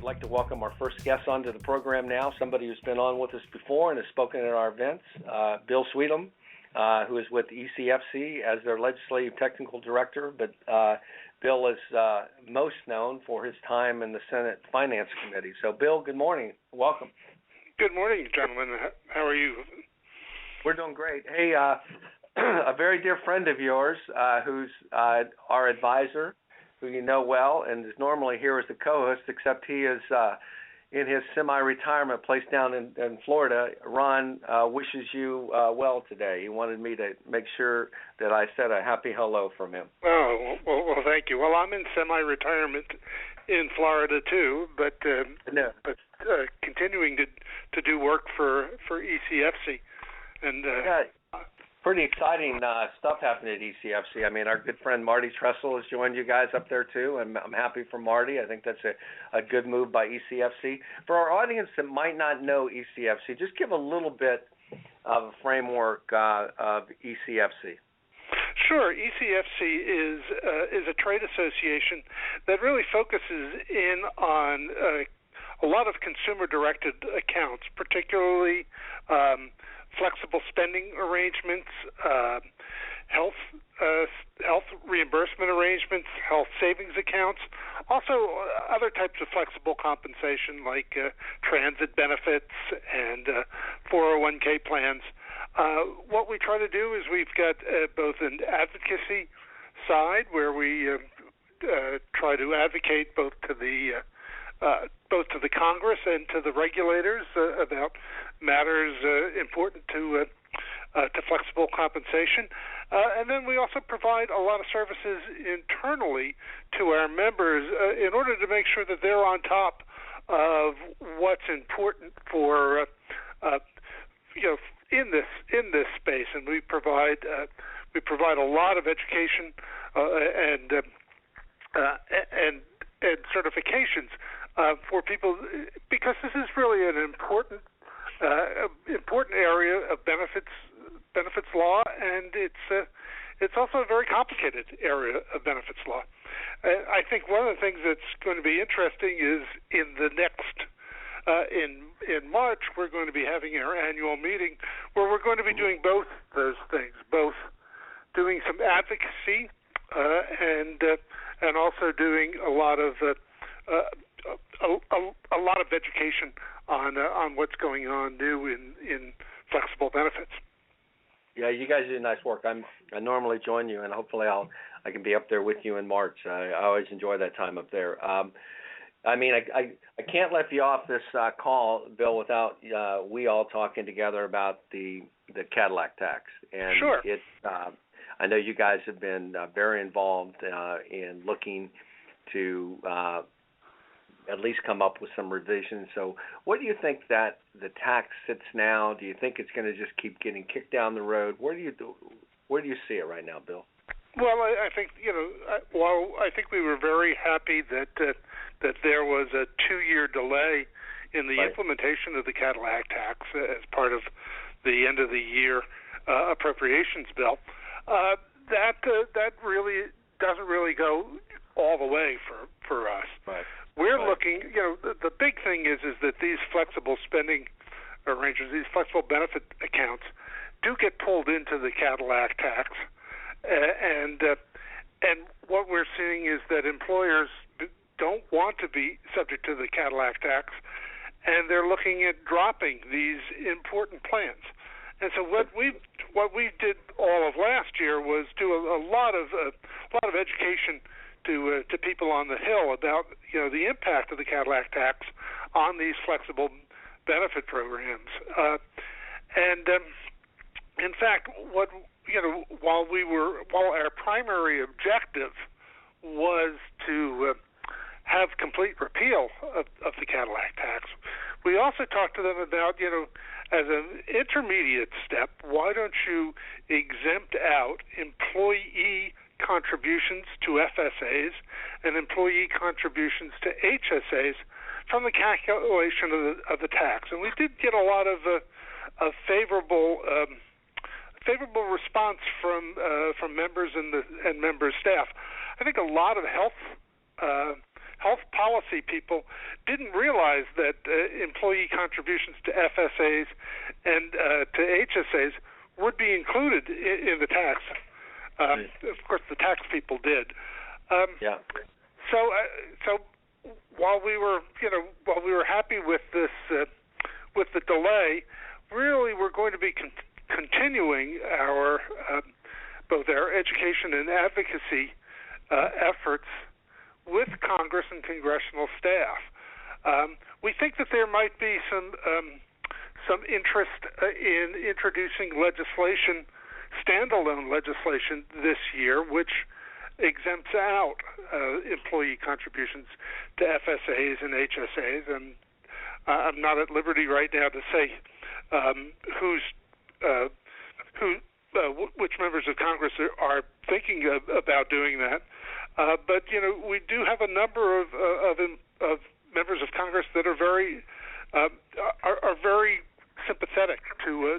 like to welcome our first guest onto the program now, somebody who's been on with us before and has spoken at our events, Bill Sweetnam, who is with ECFC as their Legislative Technical Director, but Bill is most known for his time in the Senate Finance Committee. So, Bill, good morning. Welcome. Good morning, gentlemen. How are you? We're doing great. Hey, a very dear friend of yours who's our advisor, who you know well, and is normally here as the co-host, except he is in his semi-retirement place down in Florida. Ron wishes you well today. He wanted me to make sure that I said a happy hello from him. Oh, well, thank you. Well, I'm in semi-retirement in Florida too, but continuing to do work for ECFC. And pretty exciting stuff happening at ECFC. I mean, our good friend Marty Tressel has joined you guys up there too, and I'm happy for Marty. I think that's a good move by ECFC. For our audience that might not know ECFC, just give a little bit of a framework of ECFC. Sure. ECFC is a trade association that really focuses in on a lot of consumer-directed accounts, particularly flexible spending arrangements, health reimbursement arrangements, health savings accounts, also other types of flexible compensation like transit benefits and 401k plans. What we try to do is we've got both an advocacy side where we try to advocate both to the Congress and to the regulators about matters important to flexible compensation. And then we also provide a lot of services internally to our members in order to make sure that they're on top of what's important for in this space. And we provide a lot of education and certifications for people, because this is really an important area of benefits law, and it's also a very complicated area of benefits law. I think one of the things that's going to be interesting is in the next in March we're going to be having our annual meeting where we're going to be doing both those things, both doing some advocacy and also doing a lot of education on what's going on new in flexible benefits. Yeah, you guys do nice work. I normally join you, and hopefully I can be up there with you in March. I always enjoy that time up there. I mean, I can't let you off this call, Bill, without we all talking together about the Cadillac tax. And sure. I know you guys have been very involved in looking to at least come up with some revisions. So what do you think that the tax sits now? Do you think it's going to just keep getting kicked down the road? Where do you see it right now, Bill? Well, I think I think we were very happy that there was a 2-year delay in the implementation of the Cadillac tax as part of the end of the year appropriations bill. That really doesn't really go all the way for us. Right. We're looking, the big thing is that these flexible spending arrangements, these flexible benefit accounts, do get pulled into the Cadillac tax, and what we're seeing is that employers don't want to be subject to the Cadillac tax, and they're looking at dropping these important plans. And so what we did all of last year was do a lot of education to people on the Hill about the impact of the Cadillac tax on these flexible benefit programs. In fact, while our primary objective was to have complete repeal of the Cadillac tax, we also talked to them about as an intermediate step, why don't you exempt out employee contributions to FSAs and employee contributions to HSAs from the calculation of the tax? And we did get a lot of favorable response from members and member staff. I think a lot of health health policy people didn't realize that employee contributions to FSAs and to HSAs would be included in the tax. Of course, the tax people did. So while we were happy with this, with the delay, really we're going to be continuing our both our education and advocacy efforts with Congress and congressional staff. We think that there might be some interest in introducing legislation, standalone legislation this year, which exempts out employee contributions to FSAs and HSAs. And I'm not at liberty right now to say which members of Congress are thinking about doing that. But we do have a number of members of Congress that are very sympathetic to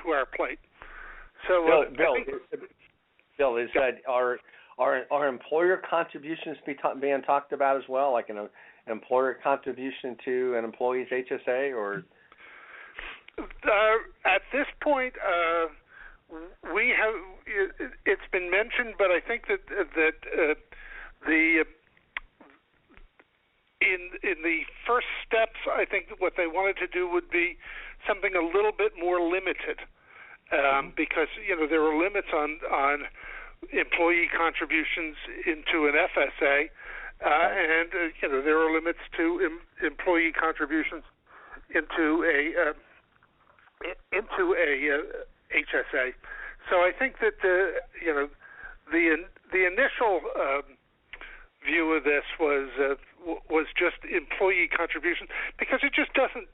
our plight. So, Bill, is that are employer contributions being talked about as well, like an employer contribution to an employee's HSA, or? At this point, we have. It's been mentioned, but I think that in the first steps, I think what they wanted to do would be something a little bit more limited, because there are limits on employee contributions into an FSA, and there are limits to employee contributions into a HSA. So I think that the initial view of this was just employee contribution, because it just doesn't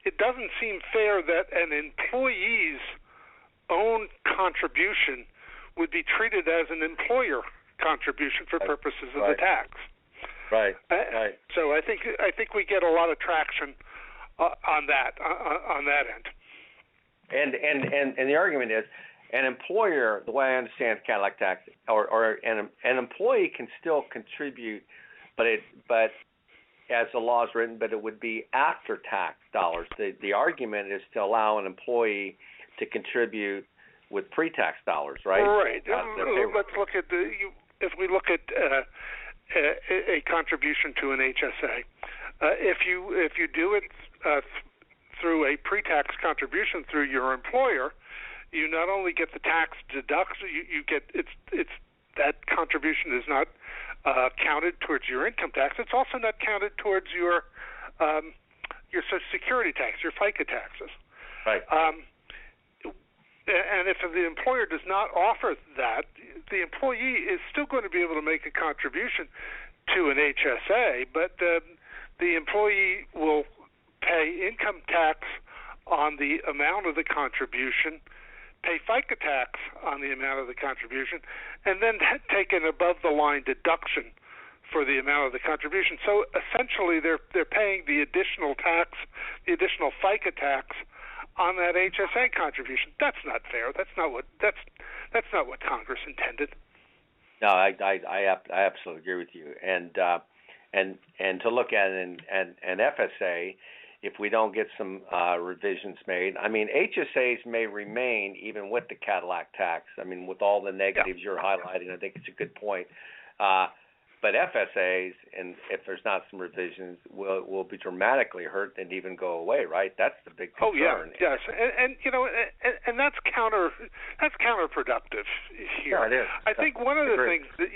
it doesn't seem fair that an employee's own contribution would be treated as an employer contribution for purposes of the tax. Right. So I think we get a lot of traction on that end. And the argument is, an employer, the way I understand Cadillac tax, or an employee can still contribute, but as the law is written, but it would be after tax dollars. The argument is to allow an employee to contribute with pre-tax dollars, right? Right. Let's look at if we look at a contribution to an HSA. If you do it through a pre-tax contribution through your employer, you not only get the tax deduction, you get it's that contribution is not counted towards your income tax. It's also not counted towards your Social Security tax, your FICA taxes. Right. And if the employer does not offer that, the employee is still going to be able to make a contribution to an HSA, but the employee will pay income tax on the amount of the contribution, pay FICA tax on the amount of the contribution, and then take an above-the-line deduction for the amount of the contribution. So essentially, they're paying the additional tax, the additional FICA tax on that HSA contribution. That's not fair. That's not what Congress intended. No, I absolutely agree with you. And to look at an FSA, if we don't get some revisions made, I mean, HSAs may remain even with the Cadillac tax. I mean, with all the negatives you're highlighting, I think it's a good point. But FSAs, and if there's not some revisions, will be dramatically hurt and even go away, right? That's the big concern. Oh yeah, yes, and that's counterproductive here. Yeah, it is. I think one of the things that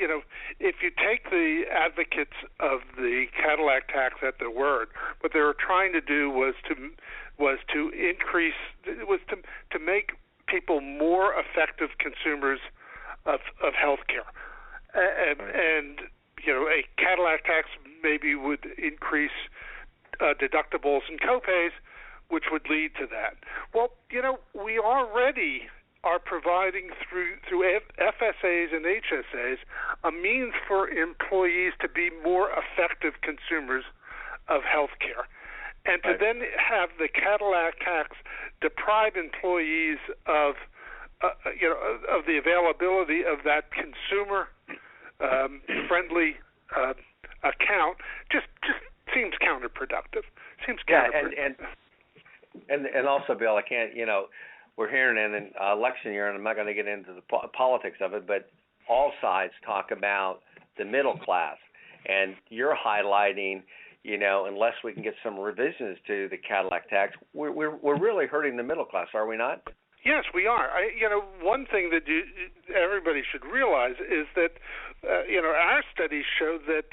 if you take the advocates of the Cadillac tax at their word, what they were trying to do was to make people more effective consumers of healthcare, and a Cadillac tax maybe would increase deductibles and copays, which would lead to that. Well, we already are providing through FSAs and HSAs a means for employees to be more effective consumers of health care. And to then have the Cadillac tax deprive employees of the availability of that consumer friendly account just seems counterproductive. And also, Bill, I can't, we're hearing in an election year, and I'm not going to get into the politics of it, but all sides talk about the middle class, and you're highlighting, unless we can get some revisions to the Cadillac tax, we're really hurting the middle class, are we not? Yes, we are. One thing that everybody should realize is that, our studies show that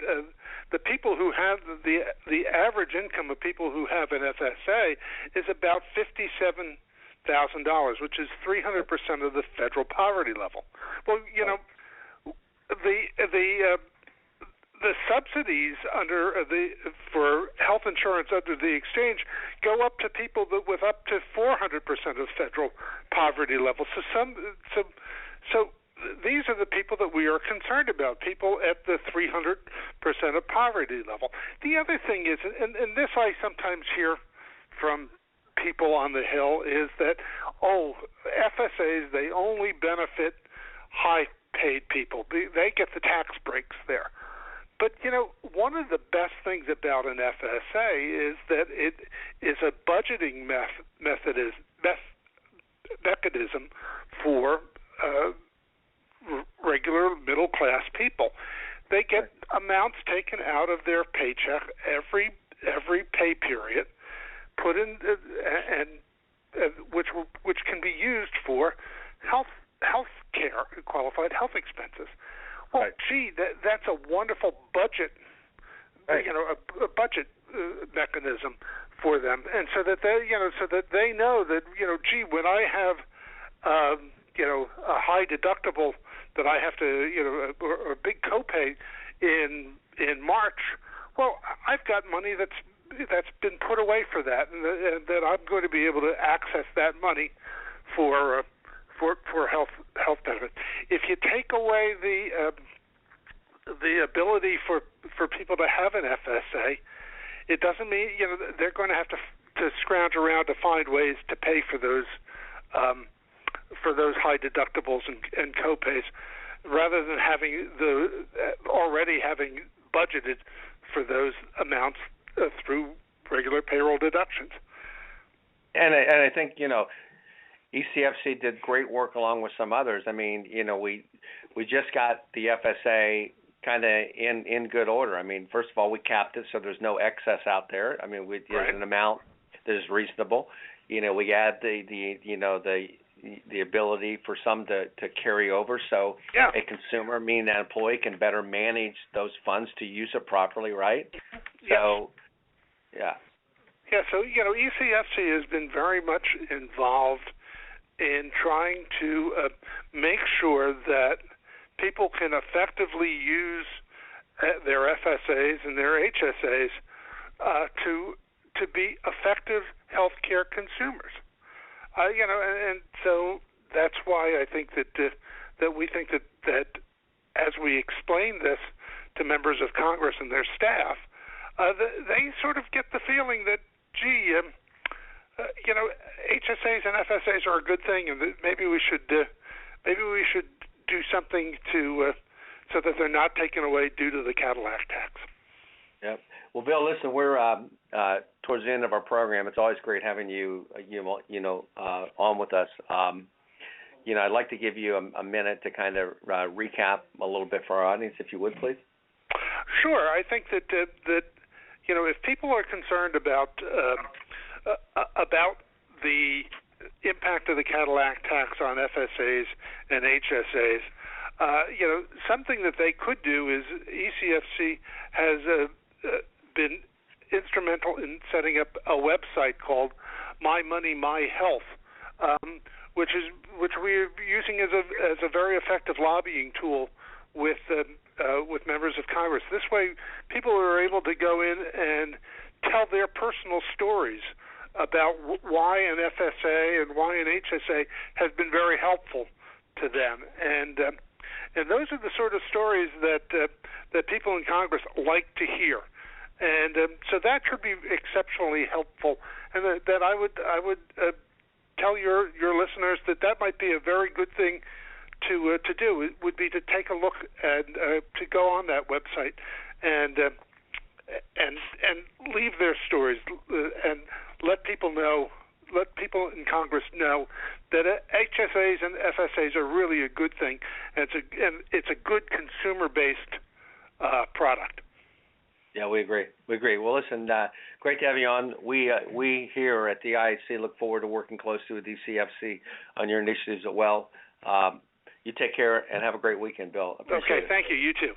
the people who have the average income of people who have an FSA is about $57,000, which is 300% of the federal poverty level. Well, the subsidies for health insurance under the exchange go up to people with up to 400% of federal poverty level. So these are the people that we are concerned about, people at the 300% of poverty level. The other thing is, and this I sometimes hear from people on the Hill, is that, FSAs, they only benefit high-paid people. They get the tax breaks there. But, one of the best things about an FSA is that it is a budgeting mechanism for regular middle-class people. They get amounts taken out of their paycheck every pay period, put in, which can be used for health care, qualified health expenses. Well, that's a wonderful budget, a budget mechanism for them, and so that they know that when I have a high deductible that I have to or a big copay in March, well, I've got money that's been put away for that, and that I'm going to be able to access that money for health benefits. If you take away the ability for people to have an FSA, it doesn't mean they're going to have to scrounge around to find ways to pay for those high deductibles and copays, rather than already having budgeted for those amounts through regular payroll deductions. And I think ECFC did great work along with some others. I mean, we just got the FSA kind of in good order. I mean, first of all, we capped it so there's no excess out there. I mean, there's an amount that is reasonable. We add the ability for some to carry over, so a consumer, meaning an employee, can better manage those funds to use it properly, right? So, so ECFC has been very much involved in trying to make sure that people can effectively use their FSAs and their HSAs to be effective healthcare consumers. And so that's why I think that we think that as we explain this to members of Congress and their staff, they sort of get the feeling that, HSAs and FSAs are a good thing, and that maybe we should do something so that they're not taken away due to the Cadillac tax. Yep. Well, Bill, listen, we're towards the end of our program. It's always great having you on with us. I'd like to give you a minute to kind of recap a little bit for our audience, if you would, please. Sure. I think that if people are concerned about the impact of the Cadillac tax on FSAs and HSAs, something that they could do is ECFC has been instrumental in setting up a website called My Money, My Health, which we're using as a very effective lobbying tool with members of Congress. This way, people are able to go in and tell their personal stories about why an FSA and why an HSA has been very helpful to them, and those are the sort of stories that people in Congress like to hear, and so that should be exceptionally helpful. And that I would tell your listeners that might be a very good thing to do would be to take a look and to go on that website and leave their stories and let people in Congress know that HSAs and FSAs are really a good thing, and it's a good consumer-based product. Yeah, we agree. Well, listen, great to have you on. We here at the IHC look forward to working closely with ECFC on your initiatives as well. You take care and have a great weekend, Bill. Appreciate it. Thank you. You too.